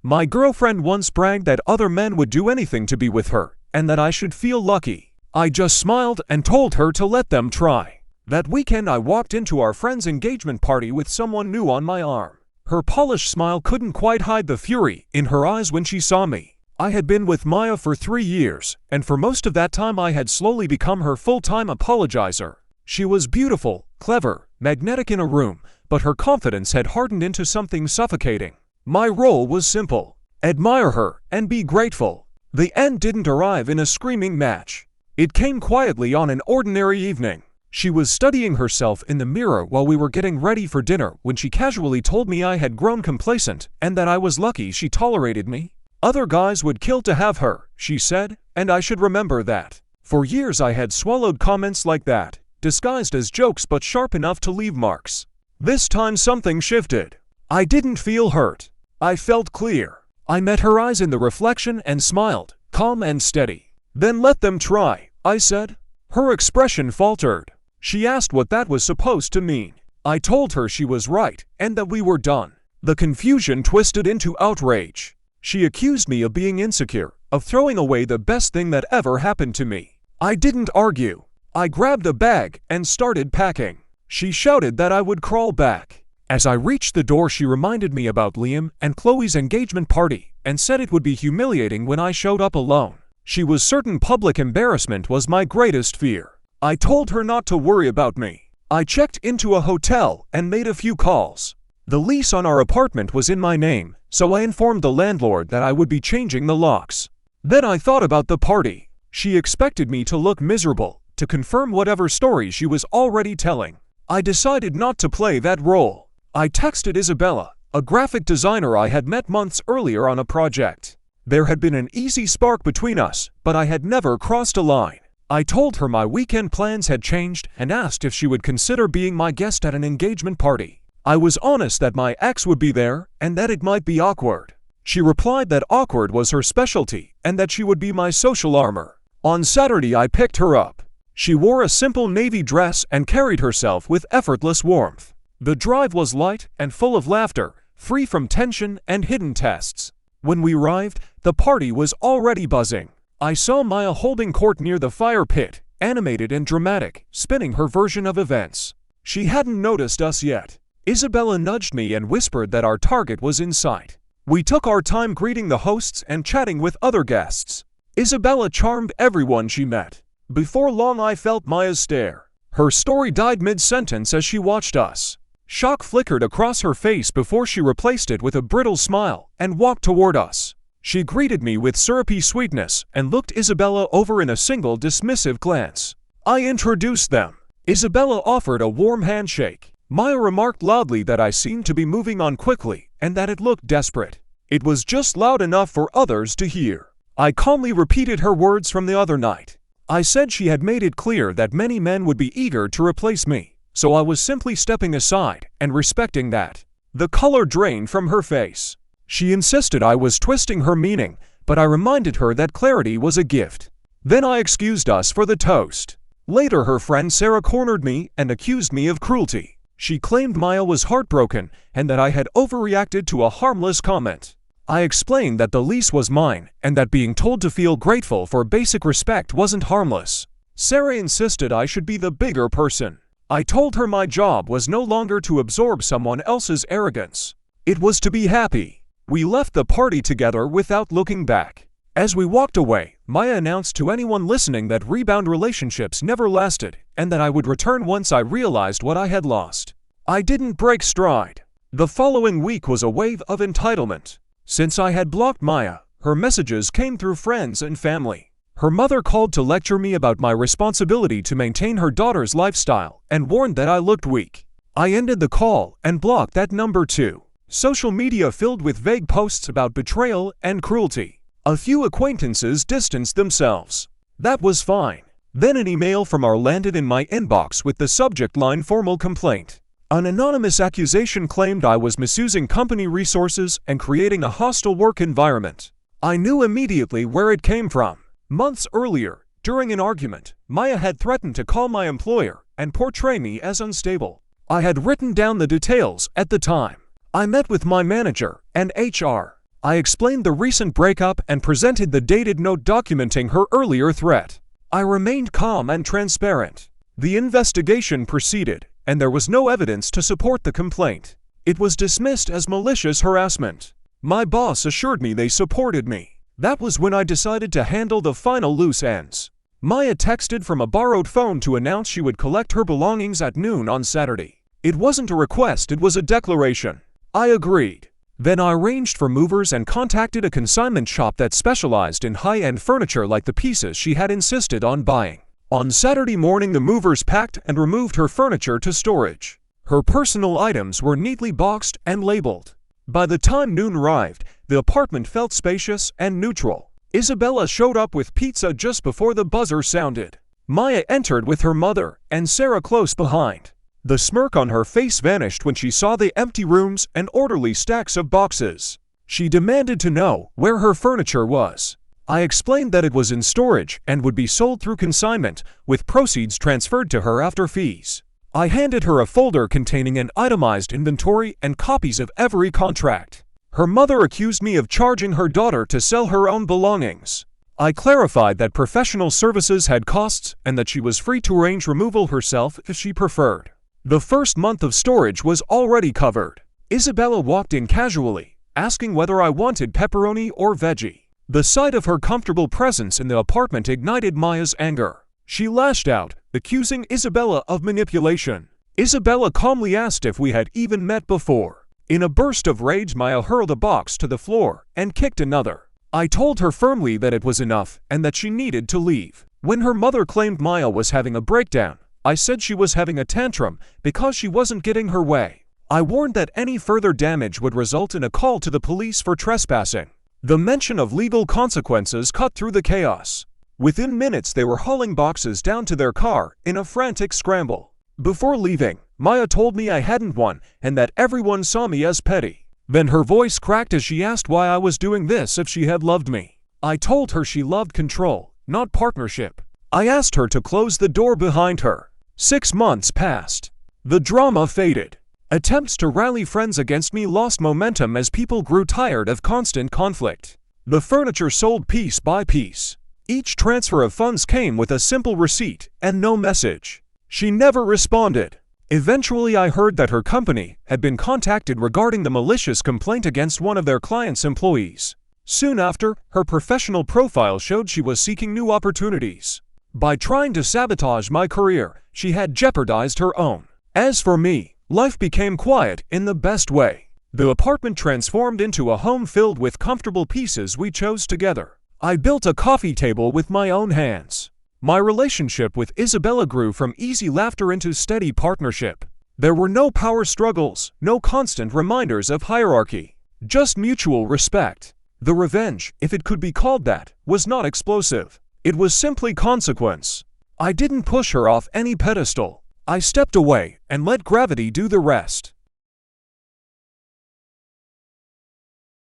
My girlfriend once bragged that other men would do anything to be with her, and that I should feel lucky. I just smiled and told her to let them try. That weekend I walked into our friend's engagement party with someone new on my arm. Her polished smile couldn't quite hide the fury in her eyes when she saw me. I had been with Maya for 3 years, and for most of that time I had slowly become her full-time apologizer. She was beautiful, clever, magnetic in a room, but her confidence had hardened into something suffocating. My role was simple: admire her and be grateful. The end didn't arrive in a screaming match. It came quietly on an ordinary evening. She was studying herself in the mirror while we were getting ready for dinner when she casually told me I had grown complacent and that I was lucky she tolerated me. Other guys would kill to have her, she said, and I should remember that. For years I had swallowed comments like that, disguised as jokes but sharp enough to leave marks. This time something shifted. I didn't feel hurt. I felt clear. I met her eyes in the reflection and smiled, calm and steady. "Then let them try," I said. Her expression faltered. She asked what that was supposed to mean. I told her she was right and that we were done. The confusion twisted into outrage. She accused me of being insecure, of throwing away the best thing that ever happened to me. I didn't argue. I grabbed a bag and started packing. She shouted that I would crawl back. As I reached the door, she reminded me about Liam and Chloe's engagement party and said it would be humiliating when I showed up alone. She was certain public embarrassment was my greatest fear. I told her not to worry about me. I checked into a hotel and made a few calls. The lease on our apartment was in my name, so I informed the landlord that I would be changing the locks. Then I thought about the party. She expected me to look miserable, to confirm whatever story she was already telling. I decided not to play that role. I texted Isabella, a graphic designer I had met months earlier on a project. There had been an easy spark between us, but I had never crossed a line. I told her my weekend plans had changed and asked if she would consider being my guest at an engagement party. I was honest that my ex would be there and that it might be awkward. She replied that awkward was her specialty and that she would be my social armor. On Saturday I picked her up. She wore a simple navy dress and carried herself with effortless warmth. The drive was light and full of laughter, free from tension and hidden tests. When we arrived, the party was already buzzing. I saw Maya holding court near the fire pit, animated and dramatic, spinning her version of events. She hadn't noticed us yet. Isabella nudged me and whispered that our target was in sight. We took our time greeting the hosts and chatting with other guests. Isabella charmed everyone she met. Before long I felt Maya's stare. Her story died mid-sentence as she watched us. Shock flickered across her face before she replaced it with a brittle smile and walked toward us. She greeted me with syrupy sweetness and looked Isabella over in a single dismissive glance. I introduced them. Isabella offered a warm handshake. Maya remarked loudly that I seemed to be moving on quickly and that it looked desperate. It was just loud enough for others to hear. I calmly repeated her words from the other night. I said she had made it clear that many men would be eager to replace me, so I was simply stepping aside and respecting that. The color drained from her face. She insisted I was twisting her meaning, but I reminded her that clarity was a gift. Then I excused us for the toast. Later her friend Sarah cornered me and accused me of cruelty. She claimed Maya was heartbroken and that I had overreacted to a harmless comment. I explained that the lease was mine and that being told to feel grateful for basic respect wasn't harmless. Sarah insisted I should be the bigger person. I told her my job was no longer to absorb someone else's arrogance. It was to be happy. We left the party together without looking back. As we walked away, Maya announced to anyone listening that rebound relationships never lasted and that I would return once I realized what I had lost. I didn't break stride. The following week was a wave of entitlement. Since I had blocked Maya, her messages came through friends and family. Her mother called to lecture me about my responsibility to maintain her daughter's lifestyle and warned that I looked weak. I ended the call and blocked that number too. Social media filled with vague posts about betrayal and cruelty. A few acquaintances distanced themselves. That was fine. Then an email from her landed in my inbox with the subject line "formal complaint." An anonymous accusation claimed I was misusing company resources and creating a hostile work environment. I knew immediately where it came from. Months earlier, during an argument, Maya had threatened to call my employer and portray me as unstable. I had written down the details at the time. I met with my manager and HR. I explained the recent breakup and presented the dated note documenting her earlier threat. I remained calm and transparent. The investigation proceeded, and there was no evidence to support the complaint. It was dismissed as malicious harassment. My boss assured me they supported me. That was when I decided to handle the final loose ends. Maya texted from a borrowed phone to announce she would collect her belongings at noon on Saturday. It wasn't a request, it was a declaration. I agreed. Then I arranged for movers and contacted a consignment shop that specialized in high-end furniture like the pieces she had insisted on buying. On Saturday morning, the movers packed and removed her furniture to storage. Her personal items were neatly boxed and labeled. By the time noon arrived, the apartment felt spacious and neutral. Isabella showed up with pizza just before the buzzer sounded. Maya entered with her mother, and Sarah close behind. The smirk on her face vanished when she saw the empty rooms and orderly stacks of boxes. She demanded to know where her furniture was. I explained that it was in storage and would be sold through consignment, with proceeds transferred to her after fees. I handed her a folder containing an itemized inventory and copies of every contract. Her mother accused me of charging her daughter to sell her own belongings. I clarified that professional services had costs and that she was free to arrange removal herself if she preferred. The first month of storage was already covered. Isabella walked in casually, asking whether I wanted pepperoni or veggie. The sight of her comfortable presence in the apartment ignited Maya's anger. She lashed out, accusing Isabella of manipulation. Isabella calmly asked if we had even met before. In a burst of rage, Maya hurled a box to the floor and kicked another. I told her firmly that it was enough and that she needed to leave. When her mother claimed Maya was having a breakdown, I said she was having a tantrum because she wasn't getting her way. I warned that any further damage would result in a call to the police for trespassing. The mention of legal consequences cut through the chaos. Within minutes, they were hauling boxes down to their car in a frantic scramble. Before leaving, Maya told me I hadn't won and that everyone saw me as petty. Then her voice cracked as she asked why I was doing this if she had loved me. I told her she loved control, not partnership. I asked her to close the door behind her. 6 months passed. The drama faded. Attempts to rally friends against me lost momentum as people grew tired of constant conflict. The furniture sold piece by piece. Each transfer of funds came with a simple receipt and no message. She never responded. Eventually, I heard that her company had been contacted regarding the malicious complaint against one of their clients' employees. Soon after, her professional profile showed she was seeking new opportunities. By trying to sabotage my career, she had jeopardized her own. As for me, life became quiet in the best way. The apartment transformed into a home filled with comfortable pieces we chose together. I built a coffee table with my own hands. My relationship with Isabella grew from easy laughter into steady partnership. There were no power struggles, no constant reminders of hierarchy, just mutual respect. The revenge, if it could be called that, was not explosive. It was simply consequence. I didn't push her off any pedestal. I stepped away and let gravity do the rest.